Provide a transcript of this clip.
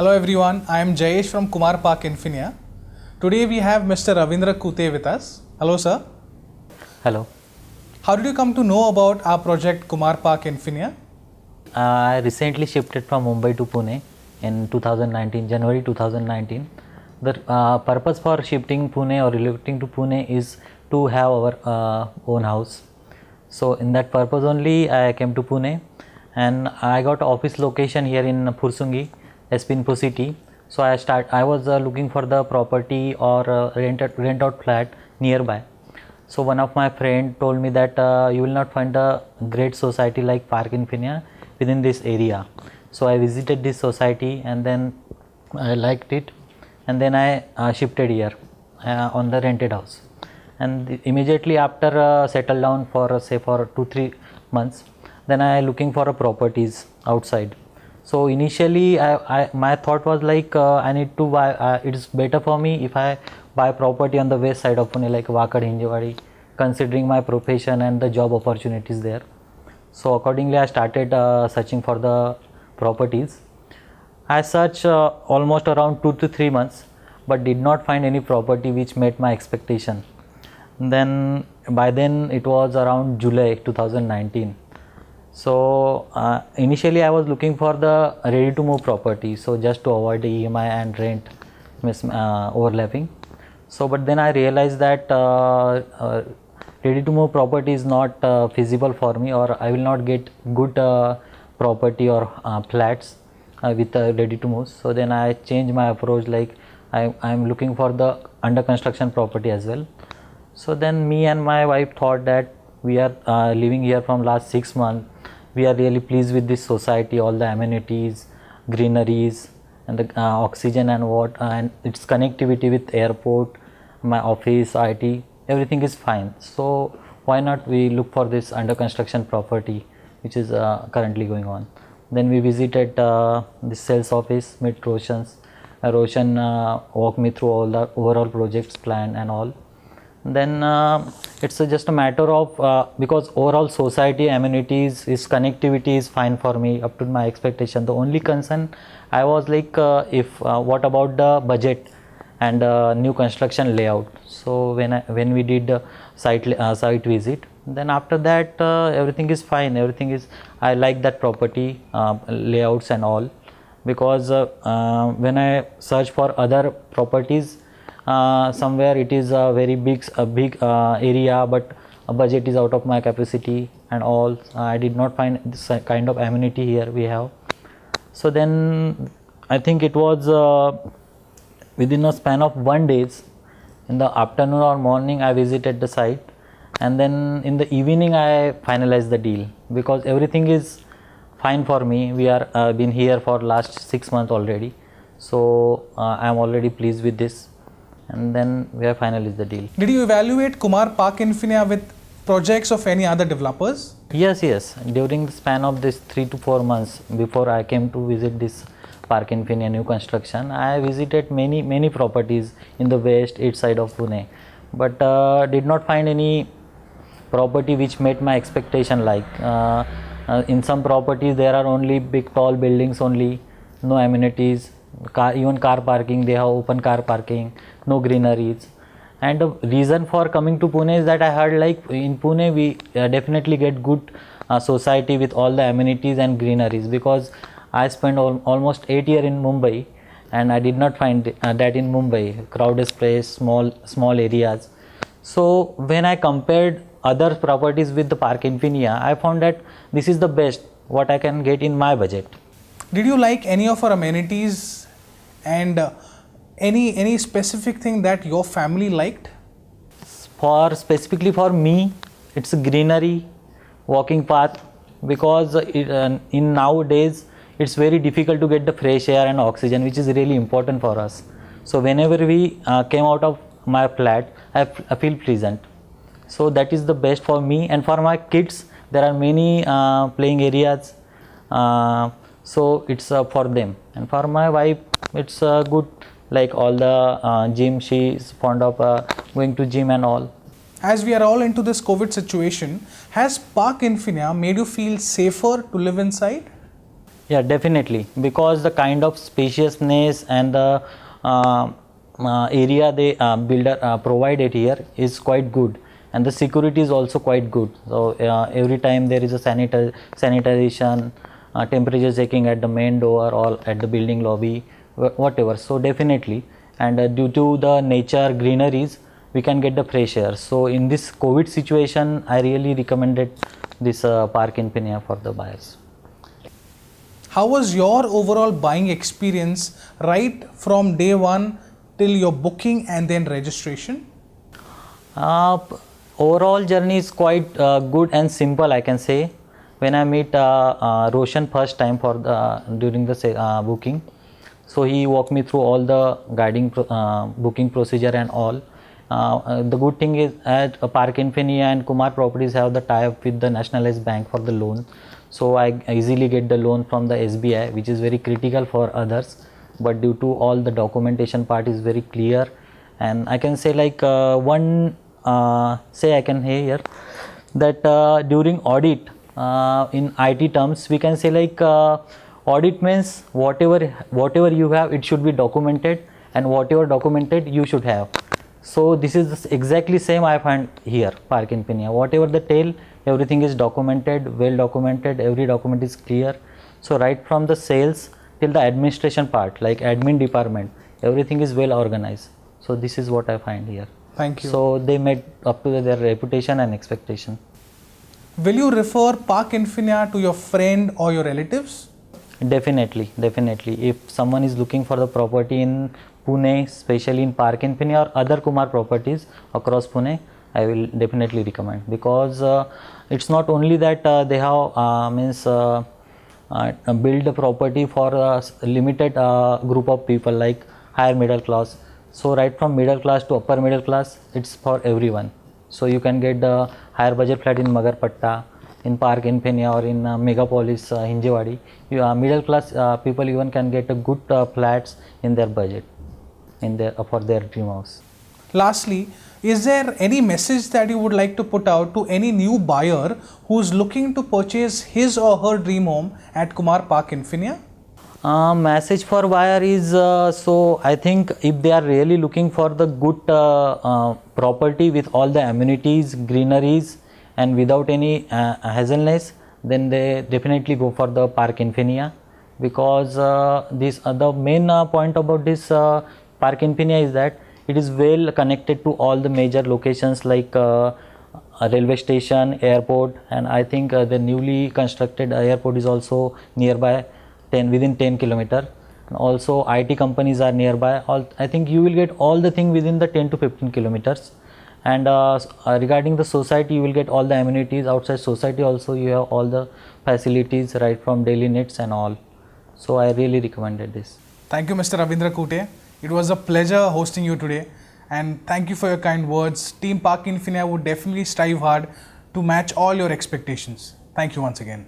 Hello everyone, I am Jayesh from Kumar Park Infinia. Today we have Mr. Ravindra Kute with us. Hello sir. Hello. How did you come to know about our project Kumar Park Infinia? I recently shifted from Mumbai to Pune in 2019, January 2019. The purpose for shifting Pune or relocating to Pune is to have our own house. So in that purpose only I came to Pune, and I got office location here in Pursungi, SP Info City. So I was looking for the property or rent out flat nearby. So one of my friend told me that you will not find a great society like Park Infinia within this area. So I visited this society and then I liked it, and then I shifted here on the rented house. And immediately after settled down for say for 2-3 months, then I looking for a properties outside. So initially my thought was like I need to buy, it's better for me if I buy property on the west side of Pune like Wakad, Hinjewadi, considering my profession and the job opportunities there. So accordingly I started searching for the properties. I searched almost around 2 to 3 months, but did not find any property which met my expectation. Then by then it was around July 2019. So initially I was looking for the ready to move property, so just to avoid the EMI and rent overlapping. So but then I realized that ready to move property is not feasible for me, or I will not get good property or flats with ready to move. So then I changed my approach, like I am looking for the under construction property as well. So then me and my wife thought that we are living here from last 6 months. We are really pleased with this society, all the amenities, greeneries, and the oxygen and what and its connectivity with airport, my office, IT, everything is fine. So why not we look for this under construction property which is currently going on. Then we visited the sales office, met Roshan walked me through all the overall projects plan and all. Then it's just a matter of because overall society amenities is connectivity is fine for me up to my expectation. The only concern I was like if what about the budget and new construction layout. So when we did site visit, then after that everything is fine, everything is, I like that property layouts and all, because when I search for other properties somewhere it is a very big area, but a budget is out of my capacity and all. I did not find this kind of amenity here we have. So then I think it was within a span of 1 day, in the afternoon or morning I visited the site, and then in the evening I finalized the deal, because everything is fine for me. We are been here for last 6 months already, so I am already pleased with this, and then we have finalized the deal. Did you evaluate Kumar Park Infinia with projects of any other developers? Yes. During the span of this 3 to 4 months before I came to visit this Park Infinia new construction, I visited many properties in the west, east side of Pune, but did not find any property which met my expectation. Like in some properties there are only big tall buildings only, no amenities, even car parking, they have open car parking, no greeneries. And the reason for coming to Pune is that I heard like in Pune we definitely get good society with all the amenities and greeneries, because I spent almost 8 years in Mumbai and I did not find that in Mumbai, crowded place, small areas. So when I compared other properties with the Park Infinia, I found that this is the best what I can get in my budget. Did you like any of our amenities, and any specific thing that your family liked? Specifically for me, it's a greenery, walking path, because in nowadays it's very difficult to get the fresh air and oxygen, which is really important for us. So whenever we came out of my flat, I feel pleasant. So that is the best for me, and for my kids there are many playing areas, so it's for them. And for my wife it's good, like all the gym, she is fond of going to gym and all. As we are all into this COVID situation, has Park Infinia made you feel safer to live inside? Yeah, definitely. Because the kind of spaciousness and the area they builder provided here is quite good, and the security is also quite good. So every time there is a sanitization, temperature checking at the main door or at the building lobby, whatever. So definitely, and due to the nature greeneries, we can get the fresh air. So in this COVID situation, I really recommended this Park Infinia for the buyers. How was your overall buying experience right from day one till your booking and then registration? Overall journey is quite good and simple, I can say. When I meet Roshan first time for the during the booking, so he walked me through all the booking procedure and all. The good thing is at Park Infinia and Kumar Properties have the tie-up with the Nationalized Bank for the loan. So I easily get the loan from the SBI, which is very critical for others. But due to all the documentation part is very clear, and I can say like say I can hear that during audit, in IT terms, we can say like audit means whatever you have, it should be documented, and whatever documented you should have. So this is exactly same I find here, Park Infinia. Whatever the tale, everything is documented, well documented, every document is clear. So right from the sales till the administration part, like admin department, everything is well organized. So this is what I find here. Thank you. So they made up to their reputation and expectation. Will you refer Park Infinia to your friend or your relatives? Definitely. If someone is looking for the property in Pune, especially in Park Infinia or other Kumar properties across Pune, I will definitely recommend, because it's not only that they have build a property for a limited group of people like higher middle class. So right from middle class to upper middle class, it's for everyone. So you can get the higher budget flat in Magarpatta, in Park Infinia or in Megapolis, Hinjewadi. Middle class people even can get a good flats in their budget, for their dream house. Lastly, is there any message that you would like to put out to any new buyer who's looking to purchase his or her dream home at Kumar Park Infinia? Message for buyer is so I think if they are really looking for the good property with all the amenities, greeneries, and without any hassleness, then they definitely go for the Park Infinia, because the main point about this Park Infinia is that it is well connected to all the major locations like a railway station, airport, and I think the newly constructed airport is also nearby, within 10 kilometer. And also IT companies are nearby. I think you will get all the thing within the 10 to 15 kilometers. And regarding the society, you will get all the amenities. Outside society also you have all the facilities right from daily needs and all. So I really recommended this. Thank you, Mr. Ravindra Kute. It was a pleasure hosting you today, and thank you for your kind words. Team Park Infinia would definitely strive hard to match all your expectations. Thank you once again.